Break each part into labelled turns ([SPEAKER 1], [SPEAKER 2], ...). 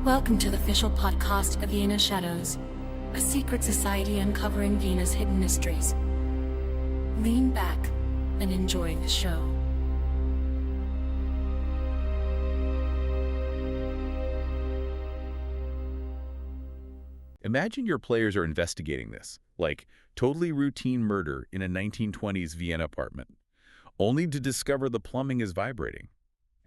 [SPEAKER 1] Welcome to the official podcast of Vienna Shadows, a secret society uncovering Vienna's hidden mysteries. Lean back and enjoy the show.
[SPEAKER 2] Imagine your players are investigating this, like totally routine murder in a 1920s Vienna apartment, only to discover the plumbing is vibrating.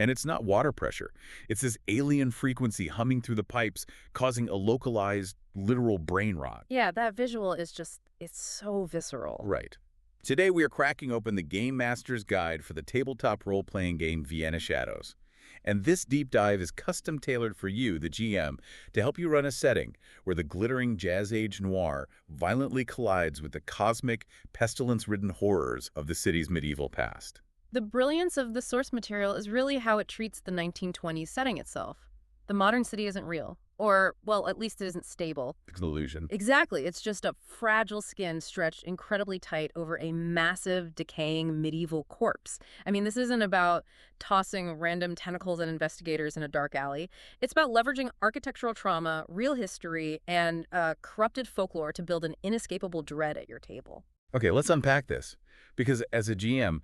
[SPEAKER 2] And it's not water pressure. It's this alien frequency humming through the pipes, causing a localized, literal brain rot.
[SPEAKER 3] Yeah, that visual is just, it's so visceral.
[SPEAKER 2] Right. Today we are cracking open the Game Master's Guide for the tabletop role-playing game Vienna Shadows. And this deep dive is custom-tailored for you, the GM, to help you run a setting where the glittering jazz-age noir violently collides with the cosmic, pestilence-ridden horrors of the city's medieval past.
[SPEAKER 3] The brilliance of the source material is really how it treats the 1920s setting itself. The modern city isn't real. Or, well, at least it isn't stable.
[SPEAKER 2] It's an illusion.
[SPEAKER 3] Exactly. It's just a fragile skin stretched incredibly tight over a massive, decaying medieval corpse. I mean, this isn't about tossing random tentacles at investigators in a dark alley. It's about leveraging architectural trauma, real history, and corrupted folklore to build an inescapable dread at your table.
[SPEAKER 2] Okay, let's unpack this. Because as a GM,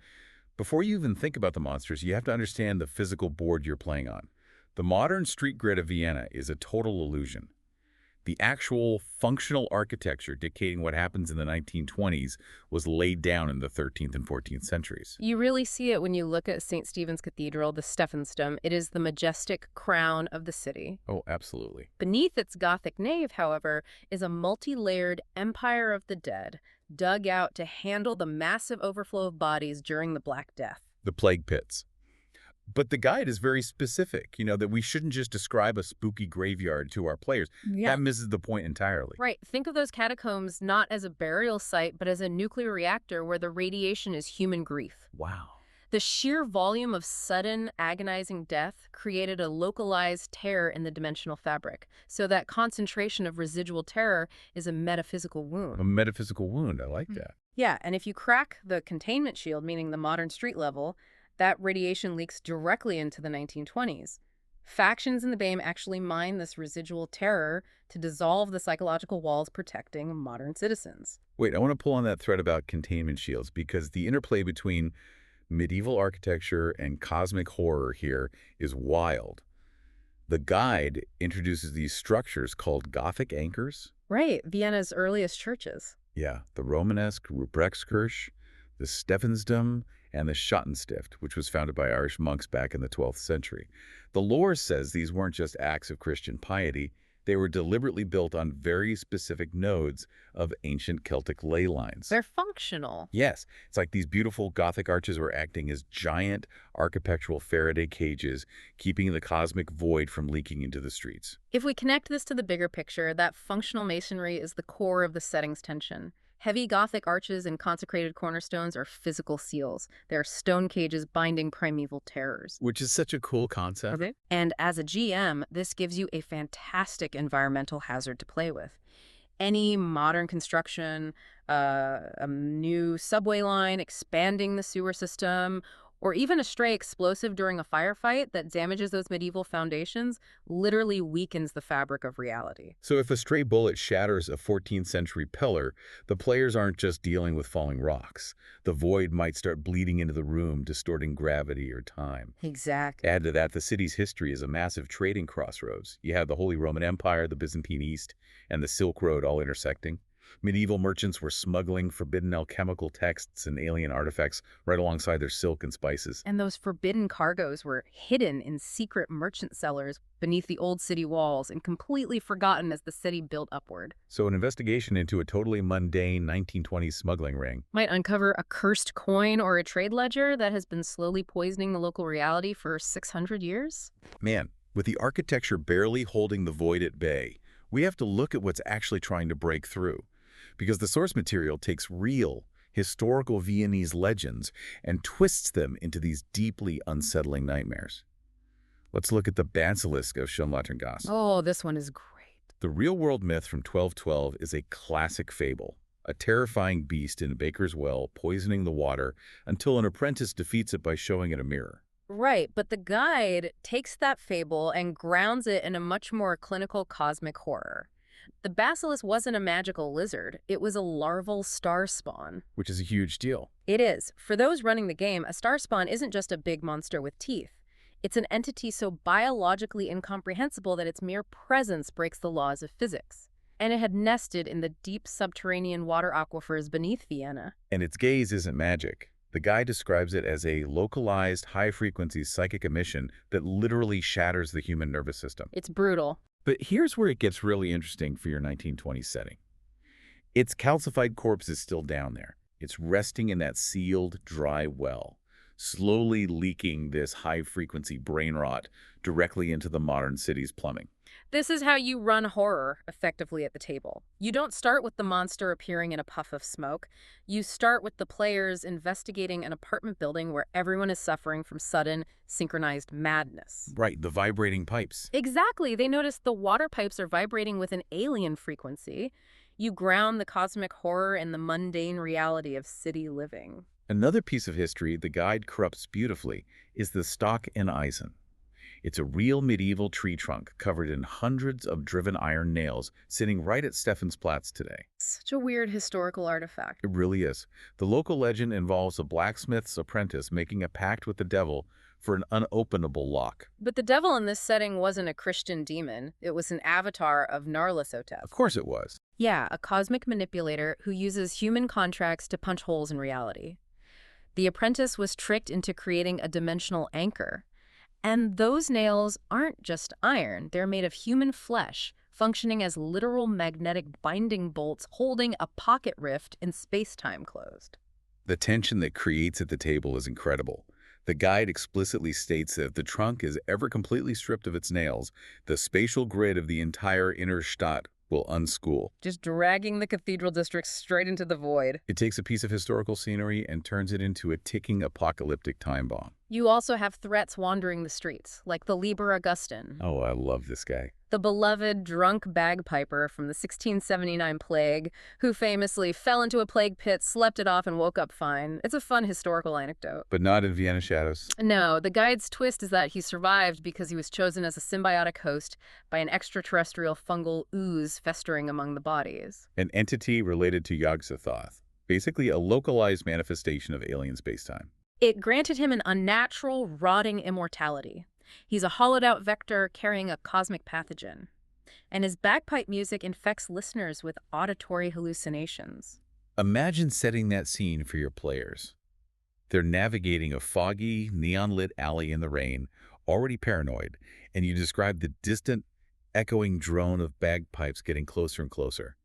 [SPEAKER 2] before you even think about the monsters, you have to understand the physical board you're playing on. The modern street grid of Vienna is a total illusion. The actual functional architecture dictating what happens in the 1920s was laid down in the 13th and 14th centuries.
[SPEAKER 3] You really see it when you look at St. Stephen's Cathedral, the Stephansdom. It is the majestic crown of the city.
[SPEAKER 2] Oh, absolutely.
[SPEAKER 3] Beneath its Gothic nave, however, is a multi-layered Empire of the Dead, dug out to handle the massive overflow of bodies during the Black Death.
[SPEAKER 2] The plague pits. But the guide is very specific, that we shouldn't just describe a spooky graveyard to our players.
[SPEAKER 3] Yeah.
[SPEAKER 2] That misses the point entirely.
[SPEAKER 3] Right. Think of those catacombs not as a burial site, but as a nuclear reactor where the radiation is human grief.
[SPEAKER 2] Wow.
[SPEAKER 3] The sheer volume of sudden, agonizing death created a localized tear in the dimensional fabric. So that concentration of residual terror is a metaphysical wound.
[SPEAKER 2] A metaphysical wound. I like that.
[SPEAKER 3] Yeah, and if you crack the containment shield, meaning the modern street level, that radiation leaks directly into the 1920s. Factions in the BAME actually mine this residual terror to dissolve the psychological walls protecting modern citizens.
[SPEAKER 2] Wait, I want to pull on that thread about containment shields because the interplay between medieval architecture and cosmic horror here is wild. The guide introduces these structures called Gothic anchors.
[SPEAKER 3] Right, Vienna's earliest churches.
[SPEAKER 2] Yeah, the Romanesque Ruprechtskirche, the Stephansdom, and the Schottenstift, which was founded by Irish monks back in the 12th century. The lore says these weren't just acts of Christian piety, they were deliberately built on very specific nodes of ancient Celtic ley lines.
[SPEAKER 3] They're functional.
[SPEAKER 2] Yes, it's like these beautiful Gothic arches were acting as giant architectural Faraday cages, keeping the cosmic void from leaking into the streets.
[SPEAKER 3] If we connect this to the bigger picture, that functional masonry is the core of the setting's tension. Heavy Gothic arches and consecrated cornerstones are physical seals. They're stone cages binding primeval terrors.
[SPEAKER 2] Which is such a cool concept.
[SPEAKER 3] Okay. And as a GM, this gives you a fantastic environmental hazard to play with. Any modern construction, a new subway line, expanding the sewer system, or even a stray explosive during a firefight that damages those medieval foundations literally weakens the fabric of reality.
[SPEAKER 2] So if a stray bullet shatters a 14th century pillar, the players aren't just dealing with falling rocks. The void might start bleeding into the room, distorting gravity or time.
[SPEAKER 3] Exactly.
[SPEAKER 2] Add to that, the city's history is a massive trading crossroads. You have the Holy Roman Empire, the Byzantine East, and the Silk Road all intersecting. Medieval merchants were smuggling forbidden alchemical texts and alien artifacts right alongside their silk and spices.
[SPEAKER 3] And those forbidden cargoes were hidden in secret merchant cellars beneath the old city walls and completely forgotten as the city built upward.
[SPEAKER 2] So an investigation into a totally mundane 1920s smuggling ring
[SPEAKER 3] Might uncover a cursed coin or a trade ledger that has been slowly poisoning the local reality for 600 years.
[SPEAKER 2] Man, with the architecture barely holding the void at bay, we have to look at what's actually trying to break through. Because the source material takes real, historical Viennese legends and twists them into these deeply unsettling nightmares. Let's look at the Basilisk of Schönlatterngasse.
[SPEAKER 3] Oh, this one is great.
[SPEAKER 2] The real-world myth from 1212 is a classic fable, a terrifying beast in a baker's well poisoning the water until an apprentice defeats it by showing it a mirror.
[SPEAKER 3] Right, but the guide takes that fable and grounds it in a much more clinical cosmic horror. The basilisk wasn't a magical lizard, it was a larval star spawn.
[SPEAKER 2] Which is a huge deal.
[SPEAKER 3] It is. For those running the game, a star spawn isn't just a big monster with teeth. It's an entity so biologically incomprehensible that its mere presence breaks the laws of physics. And it had nested in the deep subterranean water aquifers beneath Vienna.
[SPEAKER 2] And its gaze isn't magic. The guy describes it as a localized, high-frequency psychic emission that literally shatters the human nervous system.
[SPEAKER 3] It's brutal.
[SPEAKER 2] But here's where it gets really interesting for your 1920s setting. Its calcified corpse is still down there. It's resting in that sealed, dry well, slowly leaking this high-frequency brain rot directly into the modern city's plumbing.
[SPEAKER 3] This is how you run horror effectively at the table. You don't start with the monster appearing in a puff of smoke. You start with the players investigating an apartment building where everyone is suffering from sudden, synchronized madness.
[SPEAKER 2] Right, the vibrating pipes.
[SPEAKER 3] Exactly. They notice the water pipes are vibrating with an alien frequency. You ground the cosmic horror in the mundane reality of city living.
[SPEAKER 2] Another piece of history the guide corrupts beautifully is the Stock and Eisen. It's a real medieval tree trunk covered in hundreds of driven iron nails sitting right at Stephansplatz today.
[SPEAKER 3] Such a weird historical artifact.
[SPEAKER 2] It really is. The local legend involves a blacksmith's apprentice making a pact with the devil for an unopenable lock.
[SPEAKER 3] But the devil in this setting wasn't a Christian demon. It was an avatar of Nyarlathotep.
[SPEAKER 2] Of course it was.
[SPEAKER 3] Yeah, a cosmic manipulator who uses human contracts to punch holes in reality. The apprentice was tricked into creating a dimensional anchor. And those nails aren't just iron. They're made of human flesh, functioning as literal magnetic binding bolts holding a pocket rift in space-time closed.
[SPEAKER 2] The tension that creates at the table is incredible. The guide explicitly states that if the trunk is ever completely stripped of its nails, the spatial grid of the entire inner Stadt will unschool.
[SPEAKER 3] Just dragging the cathedral district straight into the void.
[SPEAKER 2] It takes a piece of historical scenery and turns it into a ticking apocalyptic time bomb.
[SPEAKER 3] You also have threats wandering the streets, like the Liber Augustin.
[SPEAKER 2] Oh, I love this guy.
[SPEAKER 3] The beloved drunk bagpiper from the 1679 plague, who famously fell into a plague pit, slept it off, and woke up fine. It's a fun historical anecdote.
[SPEAKER 2] But not in Vienna Shadows.
[SPEAKER 3] No, the guide's twist is that he survived because he was chosen as a symbiotic host by an extraterrestrial fungal ooze festering among the bodies.
[SPEAKER 2] An entity related to Yog-Sothoth. Basically a localized manifestation of alien spacetime.
[SPEAKER 3] It granted him an unnatural, rotting immortality. He's a hollowed-out vector carrying a cosmic pathogen. And his bagpipe music infects listeners with auditory hallucinations.
[SPEAKER 2] Imagine setting that scene for your players. They're navigating a foggy, neon-lit alley in the rain, already paranoid, and you describe the distant, echoing drone of bagpipes getting closer and closer.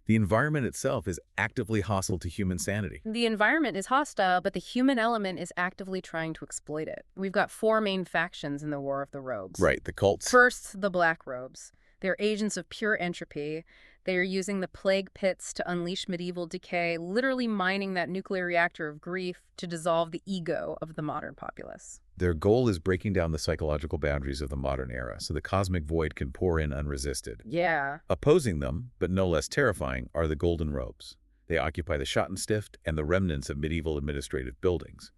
[SPEAKER 2] The environment itself is actively hostile to human sanity.
[SPEAKER 3] The environment is hostile, but the human element is actively trying to exploit it. We've got 4 main factions in the War of the Robes.
[SPEAKER 2] Right, the cults.
[SPEAKER 3] First, the Black Robes. They're agents of pure entropy. They are using the plague pits to unleash medieval decay, literally mining that nuclear reactor of grief to dissolve the ego of the modern populace.
[SPEAKER 2] Their goal is breaking down the psychological boundaries of the modern era so the cosmic void can pour in unresisted.
[SPEAKER 3] Yeah.
[SPEAKER 2] Opposing them, but no less terrifying, are the Golden Robes. They occupy the Schattenstift and the remnants of medieval administrative buildings.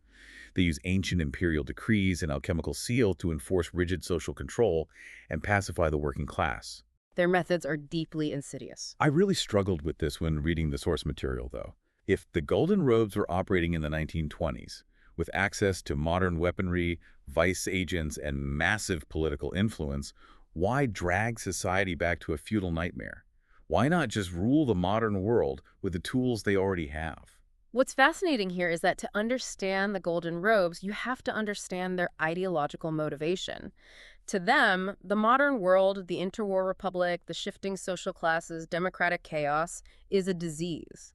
[SPEAKER 2] They use ancient imperial decrees and alchemical seal to enforce rigid social control and pacify the working class.
[SPEAKER 3] Their methods are deeply insidious.
[SPEAKER 2] I really struggled with this when reading the source material, though. If the Golden Robes were operating in the 1920s, with access to modern weaponry, vice agents, and massive political influence, why drag society back to a feudal nightmare? Why not just rule the modern world with the tools they already have?
[SPEAKER 3] What's fascinating here is that to understand the Golden Robes, you have to understand their ideological motivation. To them, the modern world, the interwar republic, the shifting social classes, democratic chaos, is a disease.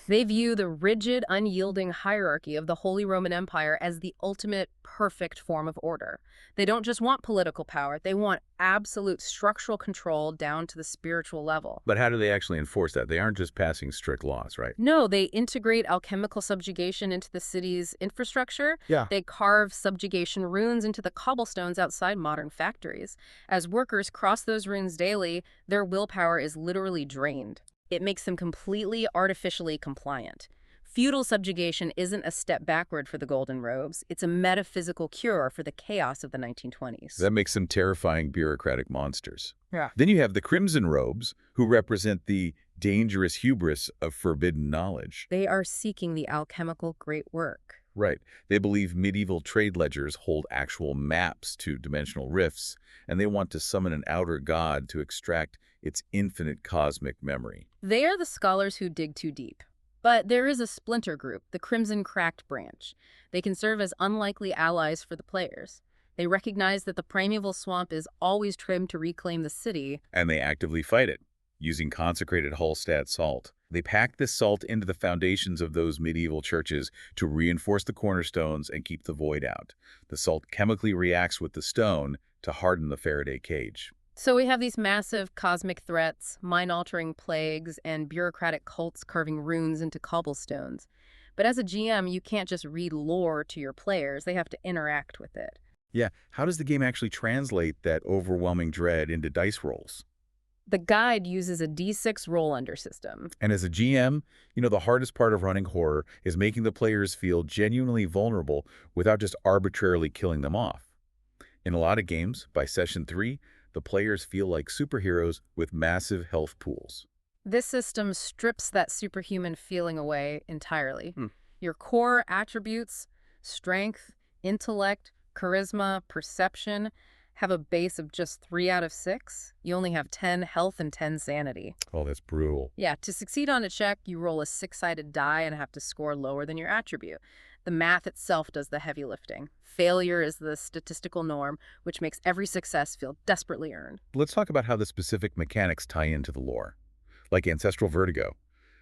[SPEAKER 3] They view the rigid, unyielding hierarchy of the Holy Roman Empire as the ultimate perfect form of order. They don't just want political power, they want absolute structural control down to the spiritual level.
[SPEAKER 2] But how do they actually enforce that? They aren't just passing strict laws, right?
[SPEAKER 3] No, they integrate alchemical subjugation into the city's infrastructure.
[SPEAKER 2] Yeah.
[SPEAKER 3] They carve subjugation runes into the cobblestones outside modern factories. As workers cross those runes daily, their willpower is literally drained. It makes them completely artificially compliant. Feudal subjugation isn't a step backward for the Golden Robes. It's a metaphysical cure for the chaos of the 1920s.
[SPEAKER 2] That makes them terrifying bureaucratic monsters.
[SPEAKER 3] Yeah.
[SPEAKER 2] Then you have the Crimson Robes, who represent the dangerous hubris of forbidden knowledge.
[SPEAKER 3] They are seeking the alchemical great work.
[SPEAKER 2] Right. They believe medieval trade ledgers hold actual maps to dimensional rifts, and they want to summon an outer god to extract its infinite cosmic memory.
[SPEAKER 3] They are the scholars who dig too deep. But there is a splinter group, the Crimson Cracked branch. They can serve as unlikely allies for the players. They recognize that the primeval swamp is always trimmed to reclaim the city.
[SPEAKER 2] And they actively fight it, using consecrated Hallstatt salt. They pack this salt into the foundations of those medieval churches to reinforce the cornerstones and keep the void out. The salt chemically reacts with the stone to harden the Faraday cage.
[SPEAKER 3] So we have these massive cosmic threats, mind-altering plagues, and bureaucratic cults carving runes into cobblestones. But as a GM, you can't just read lore to your players. They have to interact with it.
[SPEAKER 2] Yeah, how does the game actually translate that overwhelming dread into dice rolls?
[SPEAKER 3] The guide uses a D6 roll-under system.
[SPEAKER 2] And as a GM, the hardest part of running horror is making the players feel genuinely vulnerable without just arbitrarily killing them off. In a lot of games, by session 3, the players feel like superheroes with massive health pools.
[SPEAKER 3] This system strips that superhuman feeling away entirely. Your core attributes, strength, intellect, charisma, perception, have a base of just 3 out of 6. You only have 10 health and 10 sanity.
[SPEAKER 2] Oh, that's brutal.
[SPEAKER 3] Yeah, to succeed on a check, you roll a 6-sided die and have to score lower than your attribute. The math itself does the heavy lifting. Failure is the statistical norm, which makes every success feel desperately earned.
[SPEAKER 2] Let's talk about how the specific mechanics tie into the lore. Like ancestral vertigo.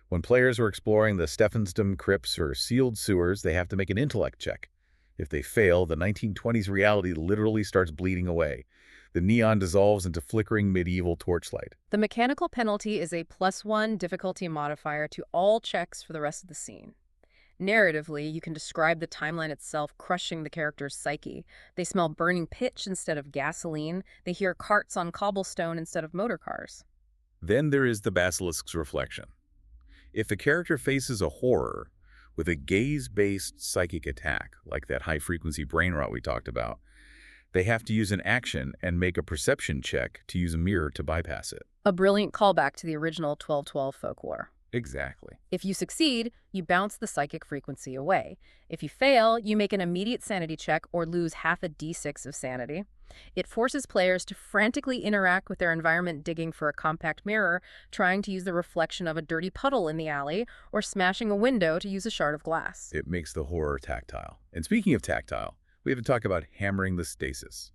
[SPEAKER 2] When players are exploring the Stephansdom crypts or sealed sewers, they have to make an intellect check. If they fail, the 1920s reality literally starts bleeding away. The neon dissolves into flickering medieval torchlight.
[SPEAKER 3] The mechanical penalty is a +1 difficulty modifier to all checks for the rest of the scene. Narratively, you can describe the timeline itself crushing the character's psyche. They smell burning pitch instead of gasoline. They hear carts on cobblestone instead of motor cars.
[SPEAKER 2] Then there is the basilisk's reflection. If a character faces a horror with a gaze-based psychic attack, like that high-frequency brain rot we talked about, they have to use an action and make a perception check to use a mirror to bypass it.
[SPEAKER 3] A brilliant callback to the original 1212 folklore.
[SPEAKER 2] Exactly.
[SPEAKER 3] If you succeed, you bounce the psychic frequency away. If you fail, you make an immediate sanity check or lose half a d6 of sanity. It forces players to frantically interact with their environment, digging for a compact mirror, trying to use the reflection of a dirty puddle in the alley, or smashing a window to use a shard of glass.
[SPEAKER 2] It makes the horror tactile. And speaking of tactile, we have to talk about hammering the stasis.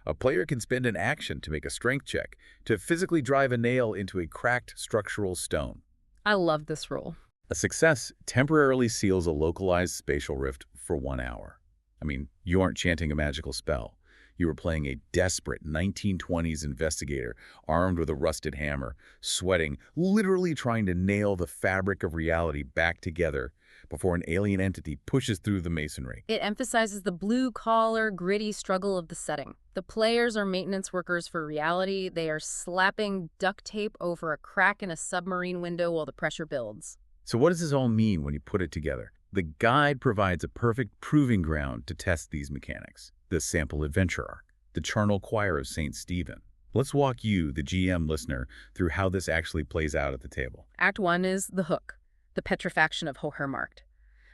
[SPEAKER 2] A player can spend an action to make a strength check to physically drive a nail into a cracked structural stone.
[SPEAKER 3] I love this rule.
[SPEAKER 2] A success temporarily seals a localized spatial rift for 1 hour. I mean, you aren't chanting a magical spell. You were playing a desperate 1920s investigator armed with a rusted hammer, sweating, literally trying to nail the fabric of reality back together before an alien entity pushes through the masonry.
[SPEAKER 3] It emphasizes the blue-collar, gritty struggle of the setting. The players are maintenance workers for reality. They are slapping duct tape over a crack in a submarine window while the pressure builds.
[SPEAKER 2] So what does this all mean when you put it together? The guide provides a perfect proving ground to test these mechanics. The sample adventure arc, the charnel choir of St. Stephen. Let's walk you, the GM listener, through how this actually plays out at the table.
[SPEAKER 3] Act 1 is the hook, the petrifaction of Hohermarkt.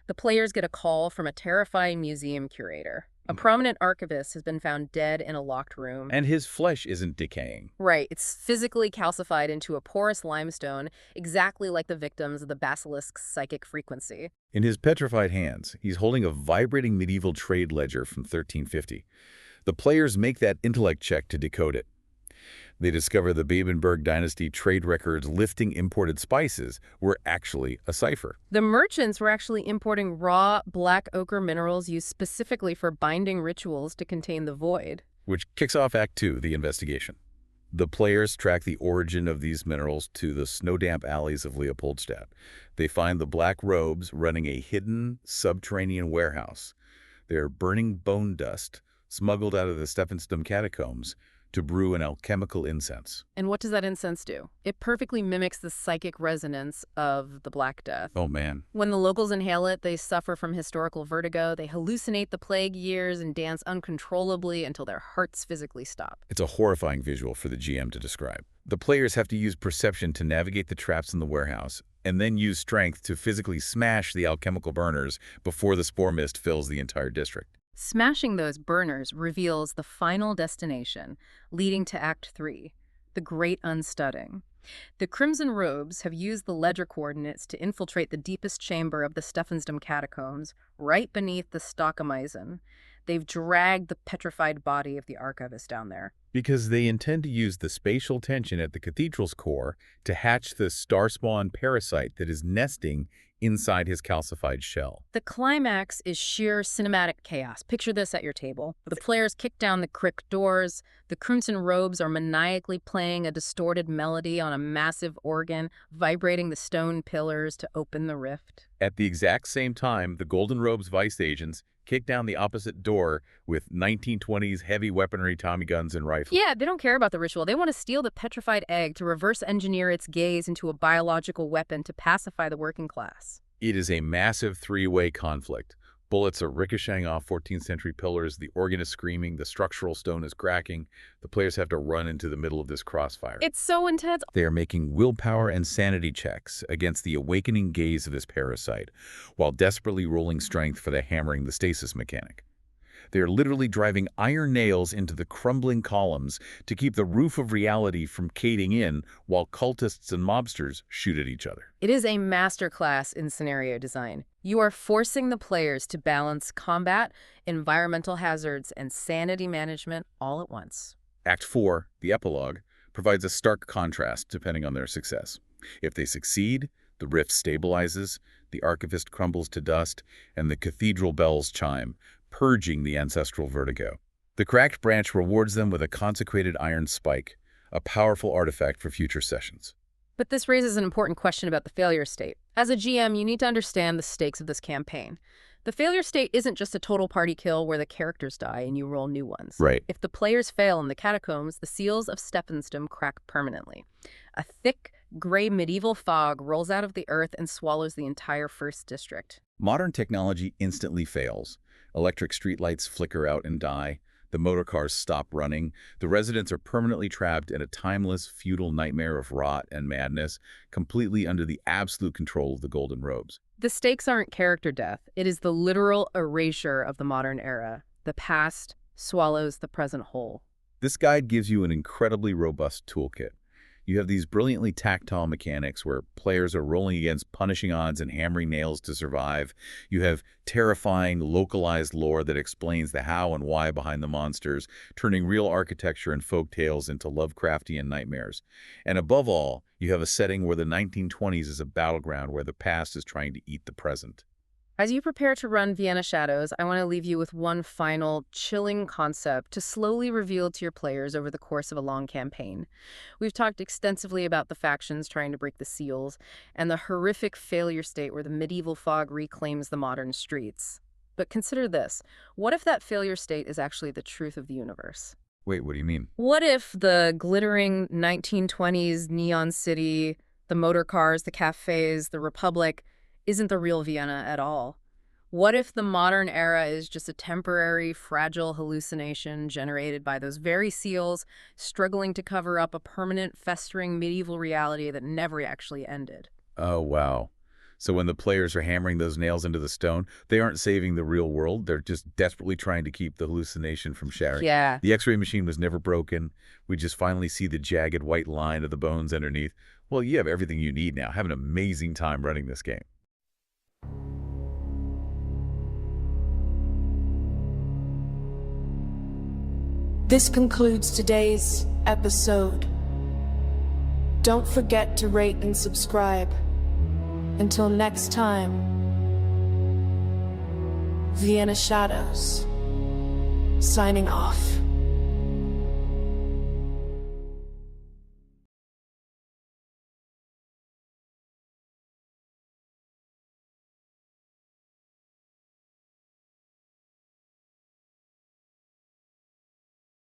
[SPEAKER 3] The players get a call from a terrifying museum curator. A prominent archivist has been found dead in a locked room.
[SPEAKER 2] And his flesh isn't decaying.
[SPEAKER 3] Right, it's physically calcified into a porous limestone, exactly like the victims of the basilisk's psychic frequency.
[SPEAKER 2] In his petrified hands, he's holding a vibrating medieval trade ledger from 1350. The players make that intellect check to decode it. They discover the Babenberg dynasty trade records lifting imported spices were actually a cipher.
[SPEAKER 3] The merchants were actually importing raw black ochre minerals used specifically for binding rituals to contain the void.
[SPEAKER 2] Which kicks off Act 2, the investigation. The players track the origin of these minerals to the snow-damp alleys of Leopoldstadt. They find the black robes running a hidden subterranean warehouse. They're burning bone dust, smuggled out of the Stephansdom catacombs, to brew an alchemical incense.
[SPEAKER 3] And what does that incense do? It perfectly mimics the psychic resonance of the Black Death.
[SPEAKER 2] Oh man.
[SPEAKER 3] When the locals inhale it, they suffer from historical vertigo, they hallucinate the plague years and dance uncontrollably until their hearts physically stop.
[SPEAKER 2] It's a horrifying visual for the GM to describe. The players have to use perception to navigate the traps in the warehouse, and then use strength to physically smash the alchemical burners before the spore mist fills the entire district.
[SPEAKER 3] Smashing those burners reveals the final destination, leading to Act 3, the Great Unstudding. The Crimson Robes have used the ledger coordinates to infiltrate the deepest chamber of the Stephansdom catacombs, right beneath the Stockamizon. They've dragged the petrified body of the archivist down there.
[SPEAKER 2] Because they intend to use the spatial tension at the cathedral's core to hatch the star-spawn parasite that is nesting inside his calcified shell.
[SPEAKER 3] The climax is sheer cinematic chaos. Picture this at your table. The players kick down the crypt doors. The Crimson Robes are maniacally playing a distorted melody on a massive organ, vibrating the stone pillars to open the rift.
[SPEAKER 2] At the exact same time, the Golden Robes vice agents kick down the opposite door with 1920s heavy weaponry Tommy guns and rifles.
[SPEAKER 3] Yeah, they don't care about the ritual. They want to steal the petrified egg to reverse engineer its gaze into a biological weapon to pacify the working class.
[SPEAKER 2] It is a massive three-way conflict. Bullets are ricocheting off 14th century pillars, the organ is screaming, the structural stone is cracking. The players have to run into the middle of this crossfire.
[SPEAKER 3] It's so intense.
[SPEAKER 2] They are making willpower and sanity checks against the awakening gaze of this parasite, while desperately rolling strength for the hammering the stasis mechanic. They are literally driving iron nails into the crumbling columns to keep the roof of reality from caving in while cultists and mobsters shoot at each other.
[SPEAKER 3] It is a masterclass in scenario design. You are forcing the players to balance combat, environmental hazards, and sanity management all at once.
[SPEAKER 2] Act 4, the epilogue, provides a stark contrast depending on their success. If they succeed, the rift stabilizes, the archivist crumbles to dust, and the cathedral bells chime, purging the ancestral vertigo. The cracked branch rewards them with a consecrated iron spike, a powerful artifact for future sessions.
[SPEAKER 3] But this raises an important question about the failure state. As a GM, you need to understand the stakes of this campaign. The failure state isn't just a total party kill where the characters die and you roll new ones.
[SPEAKER 2] Right.
[SPEAKER 3] If the players fail in the catacombs, the seals of Stephansdom crack permanently. A thick, gray medieval fog rolls out of the earth and swallows the entire first district.
[SPEAKER 2] Modern technology instantly fails. Electric streetlights flicker out and die. The motor cars stop running. The residents are permanently trapped in a timeless, feudal nightmare of rot and madness, completely under the absolute control of the Golden Robes.
[SPEAKER 3] The stakes aren't character death. It is the literal erasure of the modern era. The past swallows the present whole.
[SPEAKER 2] This guide gives you an incredibly robust toolkit. You have these brilliantly tactile mechanics where players are rolling against punishing odds and hammering nails to survive. You have terrifying, localized lore that explains the how and why behind the monsters, turning real architecture and folk tales into Lovecraftian nightmares. And above all, you have a setting where the 1920s is a battleground where the past is trying to eat the present.
[SPEAKER 3] As you prepare to run Vienna Shadows, I want to leave you with one final, chilling concept to slowly reveal to your players over the course of a long campaign. We've talked extensively about the factions trying to break the seals, and the horrific failure state where the medieval fog reclaims the modern streets. But consider this. What if that failure state is actually the truth of the universe?
[SPEAKER 2] Wait, what do you mean?
[SPEAKER 3] What if the glittering 1920s neon city, the motor cars, the cafes, the Republic, isn't the real Vienna at all? What if the modern era is just a temporary, fragile hallucination generated by those very seals struggling to cover up a permanent, festering medieval reality that never actually ended?
[SPEAKER 2] Oh, wow. So when the players are hammering those nails into the stone, they aren't saving the real world. They're just desperately trying to keep the hallucination from shattering.
[SPEAKER 3] Yeah.
[SPEAKER 2] The X-ray machine was never broken. We just finally see the jagged white line of the bones underneath. Well, you have everything you need now. Have an amazing time running this game.
[SPEAKER 4] This concludes today's episode. Don't forget to rate and subscribe. Until next time, Vienna Shadows, signing off.